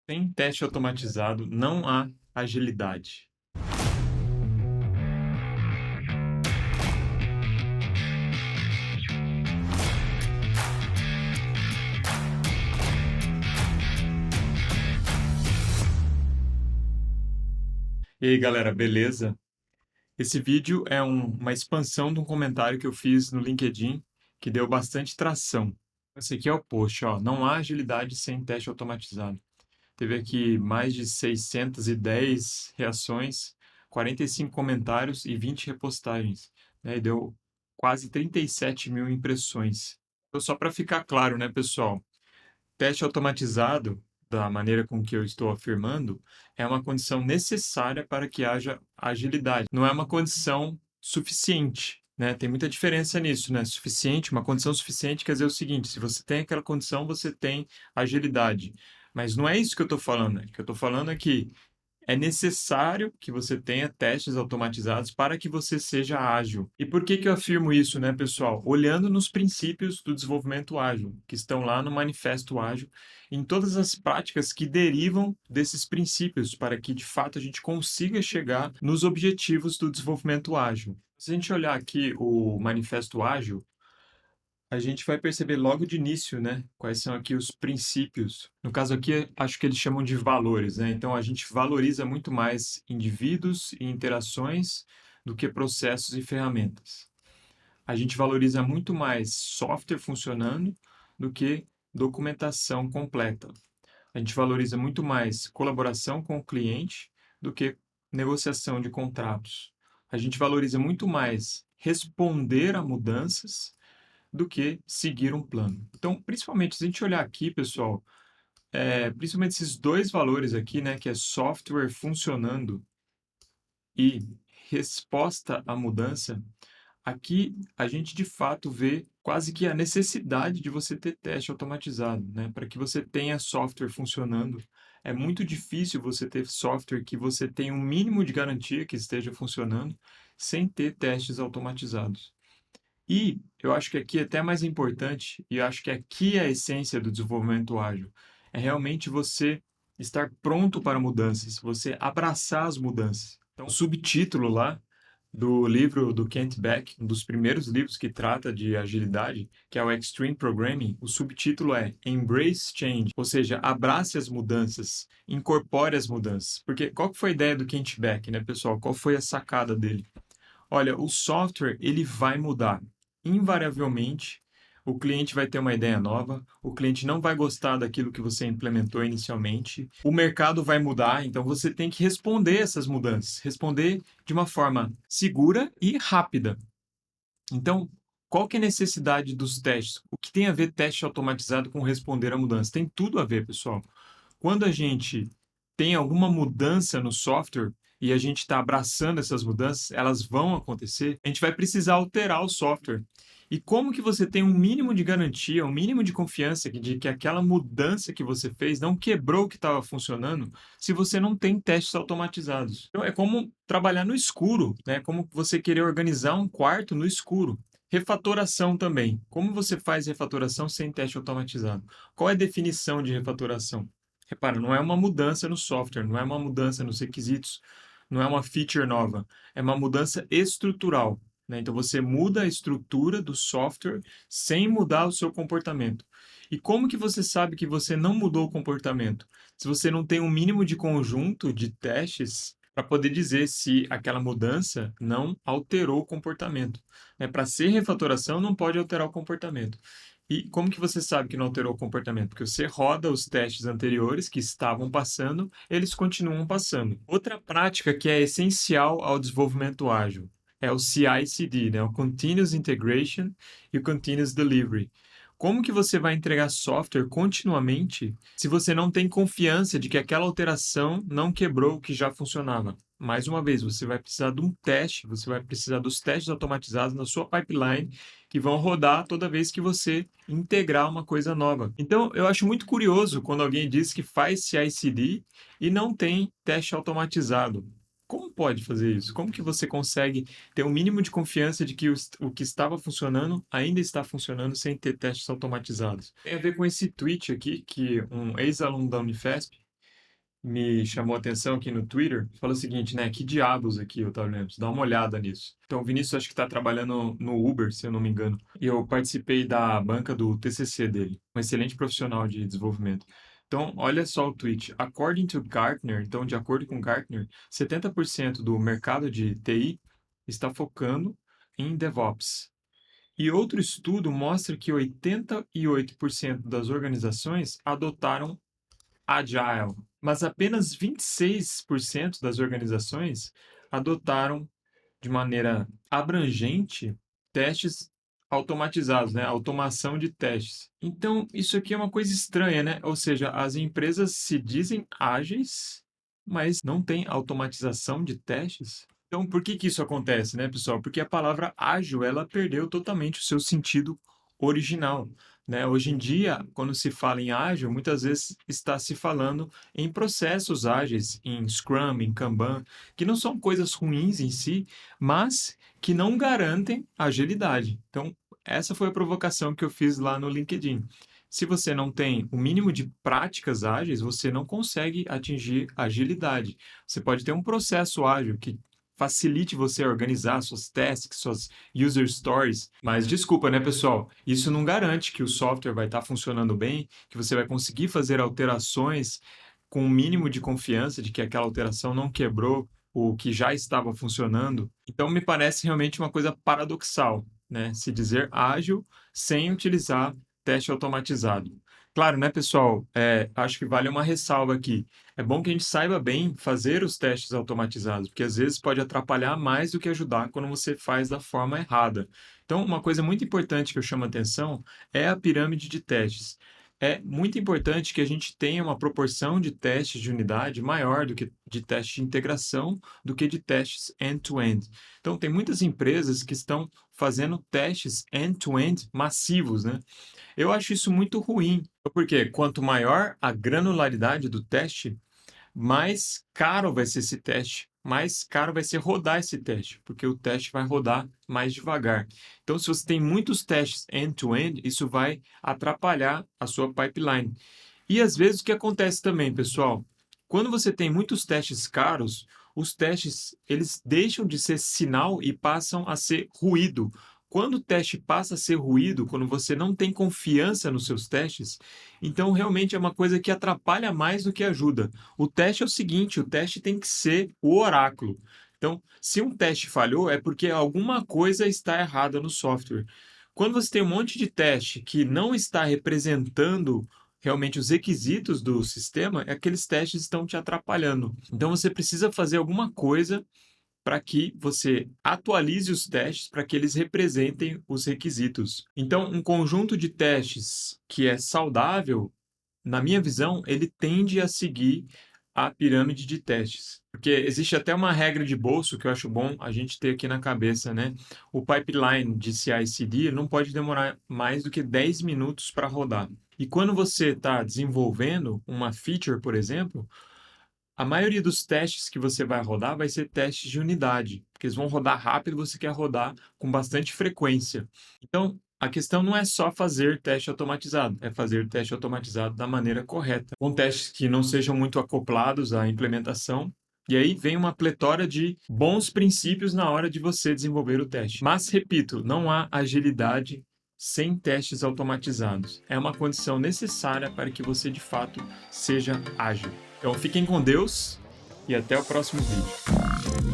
Sem teste automatizado, não há agilidade. E aí, galera, beleza? Esse vídeo é uma expansão de um comentário que eu fiz no LinkedIn que deu bastante tração. Esse aqui é o post, ó. Não há agilidade sem teste automatizado. Teve aqui mais de 610 reações, 45 comentários e 20 repostagens, né? E deu quase 37 mil impressões. Então, só para ficar claro, né, pessoal? Teste automatizado, da maneira com que eu estou afirmando, é uma condição necessária para que haja agilidade. Não é uma condição suficiente, né? Tem muita diferença nisso, né? Suficiente, uma condição suficiente quer dizer o seguinte: se você tem aquela condição, você tem agilidade. Mas não é isso que eu estou falando, né? O que eu estou falando é que é necessário que você tenha testes automatizados para que você seja ágil. E por que que eu afirmo isso, né, pessoal? Olhando nos princípios do desenvolvimento ágil, que estão lá no Manifesto Ágil, em todas as práticas que derivam desses princípios, para que de fato a gente consiga chegar nos objetivos do desenvolvimento ágil. Se a gente olhar aqui o Manifesto Ágil, a gente vai perceber logo de início, né, quais são aqui os princípios. No caso aqui, acho que eles chamam de valores, né? Então a gente valoriza muito mais indivíduos e interações do que processos e ferramentas. A gente valoriza muito mais software funcionando do que documentação completa. A gente valoriza muito mais colaboração com o cliente do que negociação de contratos. A gente valoriza muito mais responder a mudanças do que seguir um plano. Então, principalmente, se a gente olhar aqui, pessoal, principalmente esses dois valores aqui, né, que é software funcionando e resposta à mudança, aqui a gente de fato vê quase que a necessidade de você ter teste automatizado, né, para que você tenha software funcionando. É muito difícil você ter software que você tenha um mínimo de garantia que esteja funcionando sem ter testes automatizados. E eu acho que aqui é até mais importante, e eu acho que aqui é a essência do desenvolvimento ágil, é realmente você estar pronto para mudanças, você abraçar as mudanças. Então, o subtítulo lá do livro do Kent Beck, um dos primeiros livros que trata de agilidade, que é o Extreme Programming, o subtítulo é Embrace Change, ou seja, abrace as mudanças, incorpore as mudanças. Porque qual que foi a ideia do Kent Beck, né, pessoal? Qual foi a sacada dele? Olha, o software ele vai mudar. Invariavelmente, o cliente vai ter uma ideia nova, o cliente não vai gostar daquilo que você implementou inicialmente, o mercado vai mudar, então você tem que responder essas mudanças, responder de uma forma segura e rápida. Então, qual que é a necessidade dos testes? O que tem a ver teste automatizado com responder a mudança? Tem tudo a ver, pessoal. Quando a gente tem alguma mudança no software e a gente está abraçando essas mudanças, elas vão acontecer, a gente vai precisar alterar o software. E como que você tem um mínimo de garantia, um mínimo de confiança de que aquela mudança que você fez não quebrou o que estava funcionando se você não tem testes automatizados? Então, é como trabalhar no escuro, né? Como você querer organizar um quarto no escuro. Refatoração também. Como você faz refatoração sem teste automatizado? Qual é a definição de refatoração? Repara, não é uma mudança no software, não é uma mudança nos requisitos, não é uma feature nova, é uma mudança estrutural, né? Então você muda a estrutura do software sem mudar o seu comportamento. E como que você sabe que você não mudou o comportamento? Se você não tem um mínimo de conjunto de testes para poder dizer se aquela mudança não alterou o comportamento. Né? Para ser refatoração, não pode alterar o comportamento. E como que você sabe que não alterou o comportamento? Porque você roda os testes anteriores que estavam passando, eles continuam passando. Outra prática que é essencial ao desenvolvimento ágil é o CI/CD, né? O Continuous Integration e o Continuous Delivery. Como que você vai entregar software continuamente se você não tem confiança de que aquela alteração não quebrou o que já funcionava? Mais uma vez, você vai precisar de um teste, você vai precisar dos testes automatizados na sua pipeline que vão rodar toda vez que você integrar uma coisa nova. Então, eu acho muito curioso quando alguém diz que faz CI/CD e não tem teste automatizado. Como pode fazer isso? Como que você consegue ter um mínimo de confiança de que o que estava funcionando ainda está funcionando sem ter testes automatizados? Tem a ver com esse tweet aqui que um ex-aluno da Unifesp me chamou a atenção aqui no Twitter, fala o seguinte, né? Que diabos aqui, Otávio Lemos? Dá uma olhada nisso. Então, o Vinícius acho que está trabalhando no Uber, se eu não me engano. E eu participei da banca do TCC dele. Um excelente profissional de desenvolvimento. Então, olha só o tweet. According to Gartner, então, de acordo com Gartner, 70% do mercado de TI está focando em DevOps. E outro estudo mostra que 88% das organizações adotaram Agile, mas apenas 26% das organizações adotaram de maneira abrangente testes automatizados, né? Automação de testes. Então, isso aqui é uma coisa estranha, né? Ou seja, as empresas se dizem ágeis, mas não tem automatização de testes. Então, por que que isso acontece, né, pessoal? Porque a palavra ágil, ela perdeu totalmente o seu sentido original, né? Hoje em dia, quando se fala em ágil, muitas vezes está se falando em processos ágeis, em Scrum, em Kanban, que não são coisas ruins em si, mas que não garantem agilidade. Então, essa foi a provocação que eu fiz lá no LinkedIn. Se você não tem o mínimo de práticas ágeis, você não consegue atingir agilidade. Você pode ter um processo ágil que facilite você a organizar suas tasks, suas user stories, mas desculpa, né, pessoal? Isso não garante que o software vai estar funcionando bem, que você vai conseguir fazer alterações com o mínimo de confiança de que aquela alteração não quebrou o que já estava funcionando. Então, me parece realmente uma coisa paradoxal, né? Se dizer ágil sem utilizar teste automatizado. Claro, né, pessoal? Acho que vale uma ressalva aqui. É bom que a gente saiba bem fazer os testes automatizados, porque às vezes pode atrapalhar mais do que ajudar quando você faz da forma errada. Então, uma coisa muito importante que eu chamo a atenção é a pirâmide de testes. É muito importante que a gente tenha uma proporção de testes de unidade maior do que de testes de integração do que de testes end-to-end. Então, tem muitas empresas que estão fazendo testes end-to-end massivos, né? Eu acho isso muito ruim, porque quanto maior a granularidade do teste, mais caro vai ser esse teste, mais caro vai ser rodar esse teste, porque o teste vai rodar mais devagar. Então, se você tem muitos testes end-to-end, isso vai atrapalhar a sua pipeline. E às vezes o que acontece também, pessoal, quando você tem muitos testes caros, os testes eles deixam de ser sinal e passam a ser ruído. Quando o teste passa a ser ruído, quando você não tem confiança nos seus testes, então realmente é uma coisa que atrapalha mais do que ajuda. O teste é o seguinte, o teste tem que ser o oráculo. Então, se um teste falhou, é porque alguma coisa está errada no software. Quando você tem um monte de teste que não está representando realmente os requisitos do sistema, aqueles testes estão te atrapalhando. Então você precisa fazer alguma coisa para que você atualize os testes para que eles representem os requisitos. Então, um conjunto de testes que é saudável, na minha visão, ele tende a seguir a pirâmide de testes. Porque existe até uma regra de bolso que eu acho bom a gente ter aqui na cabeça, né? O pipeline de CI/CD não pode demorar mais do que 10 minutos para rodar. E quando você está desenvolvendo uma feature, por exemplo, a maioria dos testes que você vai rodar vai ser testes de unidade, porque eles vão rodar rápido e você quer rodar com bastante frequência. Então, a questão não é só fazer teste automatizado, é fazer teste automatizado da maneira correta, com testes que não sejam muito acoplados à implementação. E aí vem uma pletora de bons princípios na hora de você desenvolver o teste. Mas, repito, não há agilidade sem testes automatizados. É uma condição necessária para que você, de fato, seja ágil. Então fiquem com Deus e até o próximo vídeo.